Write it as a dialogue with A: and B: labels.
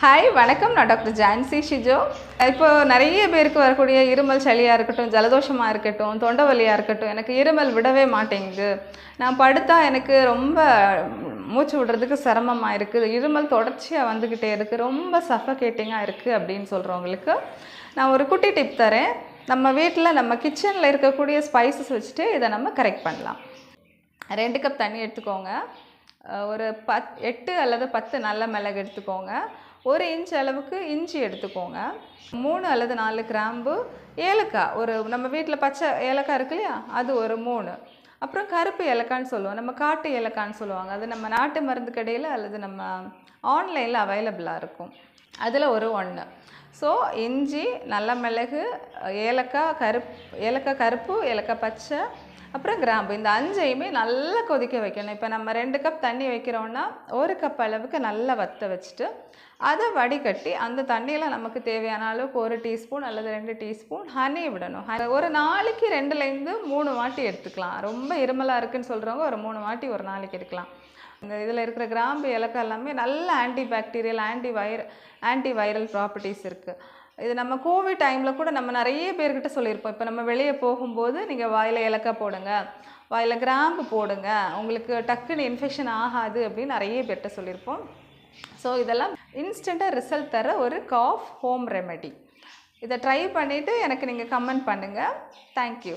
A: Hi வணக்கம். நான் doctor Jhansi Shijo. இப்போ நிறைய பேருக்கு வரக்கூடிய இருமல், சளியாக இருக்கட்டும், ஜலதோஷமாக இருக்கட்டும், தொண்டை வலியாக இருக்கட்டும், எனக்கு இருமல் விடவே மாட்டேங்குது. நான் படுத்தா எனக்கு ரொம்ப மூச்சு விடுறதுக்கு சிரமமாக இருக்குது, இருமல் தொடர்ச்சியாக வந்துக்கிட்டே இருக்குது, ரொம்ப சஃபகேட்டிங்காக இருக்குது அப்படின்னு சொல்கிறவங்களுக்கு நான் ஒரு குட்டி டிப் தரேன். நம்ம வீட்டில் நம்ம கிச்சனில் இருக்கக்கூடிய ஸ்பைசஸ் வச்சுட்டு இதை நம்ம கரெக்ட் பண்ணலாம். 2 கப் தண்ணி எடுத்துக்கோங்க. ஒரு 8 அல்லது 10 நல்ல மிளகு எடுத்துக்கோங்க. 1 இன்ச் அளவுக்கு இஞ்சி எடுத்துக்கோங்க. 3 அல்லது 4 கிராம்பு, ஏலக்காய், ஒரு நம்ம வீட்டில் பச்சை ஏலக்காய் இருக்கு இல்லையா, அது ஒரு 3. அப்புறம் கருப்பு ஏலக்காய்ன்னு சொல்லுவோம், நம்ம காட்டு ஏலக்காய்ன்னு சொல்லுவாங்க. அது நம்ம நாட்டு மருந்து கடையில் அல்லது நம்ம ஆன்லைனில் அவைலபிளாக இருக்கும். அதில் ஒரு 1. ஸோ இஞ்சி, நல்ல மிளகு, ஏலக்காய் கருப்பு, ஏலக்காய் பச்சை, அப்புறம் கிராம்பு, இந்த 5ஐயுமே நல்லா கொதிக்க வைக்கணும். இப்போ நம்ம 2 கப் தண்ணி வைக்கிறோன்னா 1 கப் அளவுக்கு நல்லா வற்ற வச்சுட்டு அதை வடிகட்டி அந்த தண்ணியில் நமக்கு தேவையான அளவுக்கு 1 டீஸ்பூன் அல்லது 2 டீஸ்பூன் ஹனி விடணும். ஒரு நாளைக்கு 2லேருந்து 3 வாட்டி எடுத்துக்கலாம். ரொம்ப இருமலாக இருக்குதுன்னு சொல்கிறவங்க ஒரு 3 வாட்டி ஒரு நாளைக்கு எடுக்கலாம். இந்த இதில் இருக்கிற கிராம்பு, ஏலக்காய் எல்லாமே நல்ல ஆன்டிபாக்டீரியல், ஆன்டிவைரல் ப்ராப்பர்ட்டிஸ் இருக்குது. இது நம்ம கோவிட் டைமில் கூட நம்ம நிறைய பேர்கிட்ட சொல்லியிருப்போம். இப்போ நம்ம வெளியே போகும்போது நீங்கள் வாயில் ஏலக்காய் போடுங்க, வாயில் கிராம்பு போடுங்க, உங்களுக்கு டக்குன்னு இன்ஃபெக்ஷன் ஆகாது அப்படின்னு நிறைய பேர்கிட்ட சொல்லியிருப்போம். ஸோ இதெல்லாம் இன்ஸ்டண்ட்டாக ரிசல்ட் தர ஒரு காஃப் ஹோம் ரெமெடி. இதை ட்ரை பண்ணிவிட்டு எனக்கு நீங்கள் கமெண்ட் பண்ணுங்கள். தேங்க்யூ.